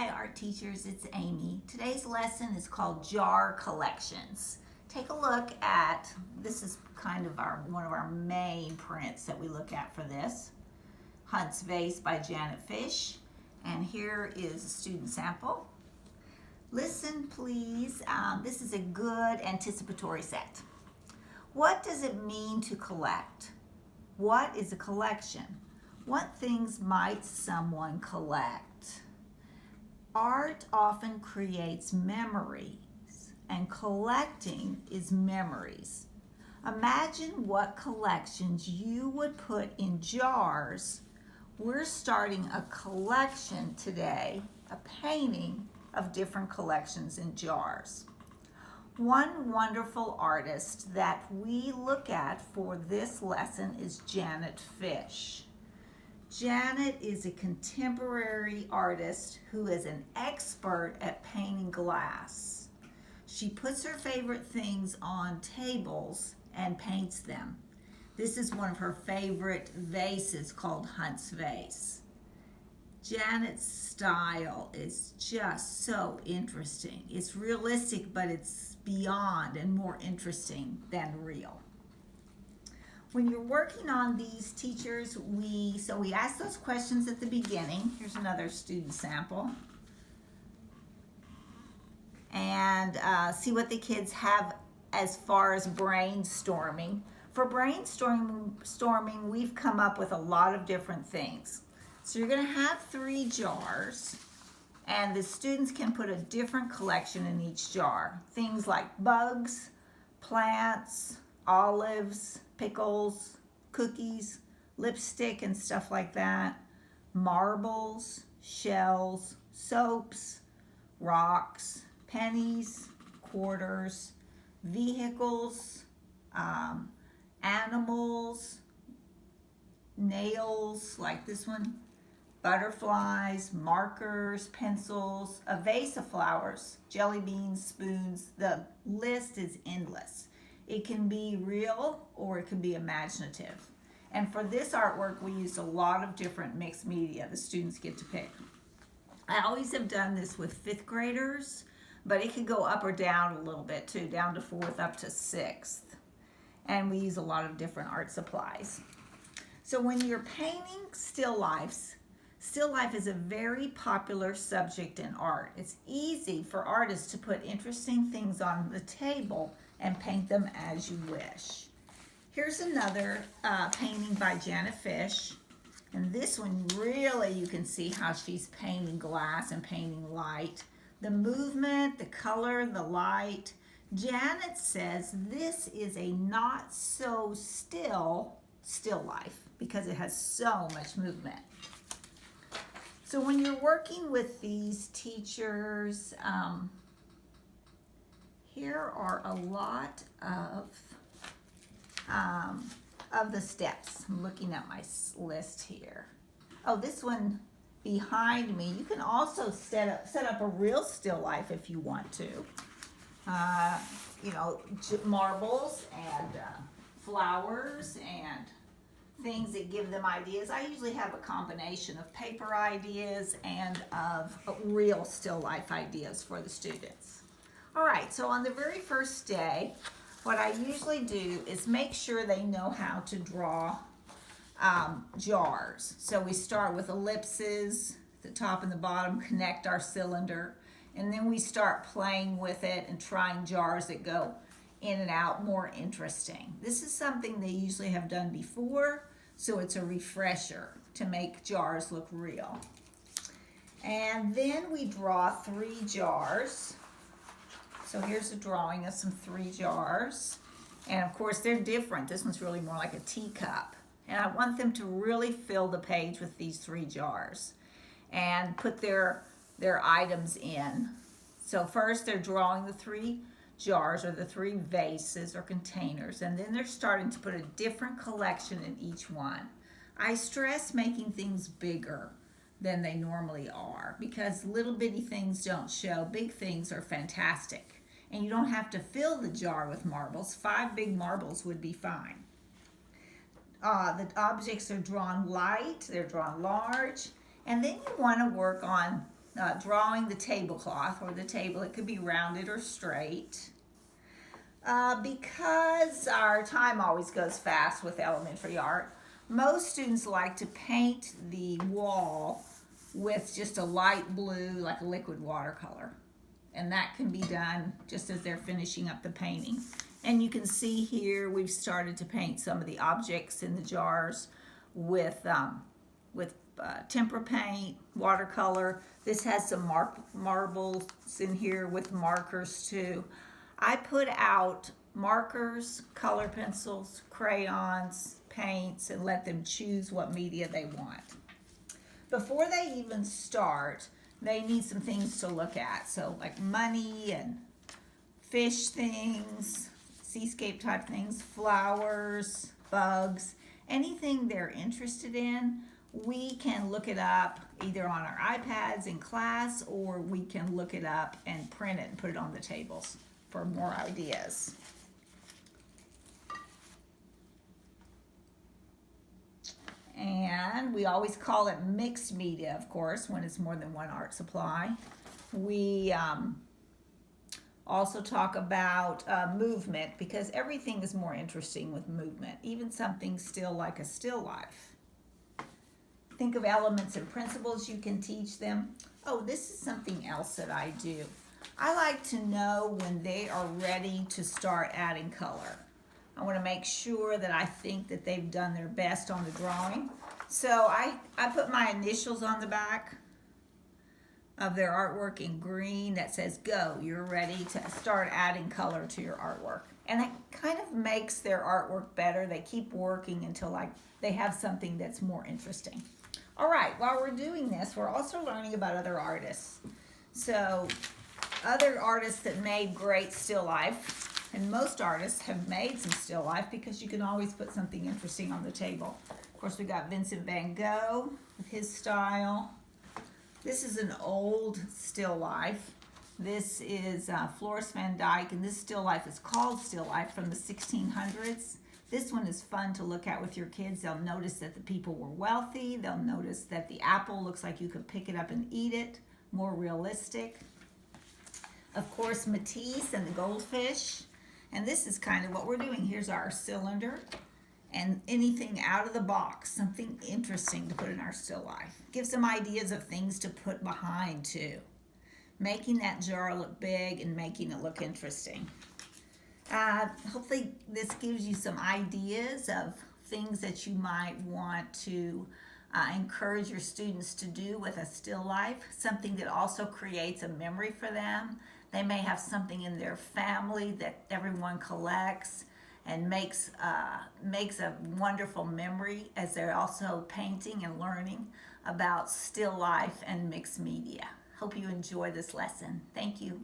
Hi art teachers, it's Amy. Today's lesson is called Jar Collections. Take a look at, this is kind of one of our main prints that we look at for this. Hunt's Vase by Janet Fish. And here is a student sample. Listen please, this is a good anticipatory set. What does it mean to collect? What is a collection? What things might someone collect? Art often creates memories, and collecting is memories. Imagine what collections you would put in jars. We're starting a collection today, a painting of different collections in jars. One wonderful artist that we look at for this lesson is Janet Fish. Janet is a contemporary artist who is an expert at painting glass. She puts her favorite things on tables and paints them. This is one of her favorite vases called Hunt's Vase. Janet's style is just so interesting. It's realistic, but it's beyond and more interesting than real. When you're working on these teachers, we ask those questions at the beginning. Here's another student sample. And see what the kids have as far as brainstorming. For brainstorming, we've come up with a lot of different things. So you're going to have 3 jars, and the students can put a different collection in each jar. Things like bugs, plants, olives, pickles, cookies, lipstick and stuff like that, marbles, shells, soaps, rocks, pennies, quarters, vehicles, animals, nails like this one, butterflies, markers, pencils, a vase of flowers, jelly beans, spoons. The list is endless. It can be real or it can be imaginative. And for this artwork, we used a lot of different mixed media the students get to pick. I always have done this with 5th graders, but it could go up or down a little bit too, down to 4th up to 6th. And we use a lot of different art supplies. So when you're painting still life is a very popular subject in art. It's easy for artists to put interesting things on the table and paint them as you wish. Here's another painting by Janet Fish. And this one really you can see how she's painting glass and painting light. The movement, the color, the light. Janet says this is a not so still life because it has so much movement. So when you're working with these teachers, here are a lot of the steps. I'm looking at my list here. Oh, this one behind me, you can also set up a real still life if you want to. Marbles and flowers and things that give them ideas. I usually have a combination of paper ideas and of real still life ideas for the students. All right, so on the very first day, what I usually do is make sure they know how to draw jars. So we start with ellipses, the top and the bottom, connect our cylinder, and then we start playing with it and trying jars that go in and out more interesting. This is something they usually have done before, so it's a refresher to make jars look real. And then we draw 3 jars. So here's a drawing of some 3 jars. And of course they're different. This one's really more like a teacup. And I want them to really fill the page with these 3 jars and put their items in. So first they're drawing the 3 jars or the 3 vases or containers, and then they're starting to put a different collection in each one. I stress making things bigger than they normally are because little bitty things don't show. Big things are fantastic. And you don't have to fill the jar with marbles. 5 big marbles would be fine. The objects are drawn light, they're drawn large, and then you want to work on drawing the tablecloth or the table. It could be rounded or straight. Because our time always goes fast with elementary art, most students like to paint the wall with just a light blue, like a liquid watercolor. And that can be done just as they're finishing up the painting. And you can see here we've started to paint some of the objects in the jars with tempera paint, watercolor. This has some marbles in here with markers too. I put out markers, color pencils, crayons, paints, and let them choose what media they want. Before they even start, they need some things to look at. So like money and fish things, seascape type things, flowers, bugs, anything they're interested in, we can look it up either on our iPads in class, or we can look it up and print it and put it on the tables for more ideas. And we always call it mixed media, of course, when it's more than one art supply. We also talk about movement, because everything is more interesting with movement, even something still like a still life. Think of elements and principles you can teach them. Oh, this is something else that I do. I like to know when they are ready to start adding color. I want to make sure that I think that they've done their best on the drawing. So I put my initials on the back of their artwork in green that says go. You're ready to start adding color to your artwork. And it kind of makes their artwork better. They keep working until they have something that's more interesting. All right, while we're doing this, we're also learning about other artists. So other artists that made great still life. And most artists have made some still life because you can always put something interesting on the table. Of course, we got Vincent van Gogh with his style. This is an old still life. This is Floris van Dijk, and this still life is called still life from the 1600s. This one is fun to look at with your kids. They'll notice that the people were wealthy. They'll notice that the apple looks like you could pick it up and eat it. More realistic. Of course, Matisse and the goldfish. And this is kind of what we're doing. Here's our cylinder and anything out of the box, something interesting to put in our still life. Give some ideas of things to put behind too. Making that jar look big and making it look interesting. Hopefully this gives you some ideas of things that you might want to encourage your students to do with a still life, something that also creates a memory for them. They may have something in their family that everyone collects and makes a wonderful memory as they're also painting and learning about still life and mixed media. Hope you enjoy this lesson. Thank you.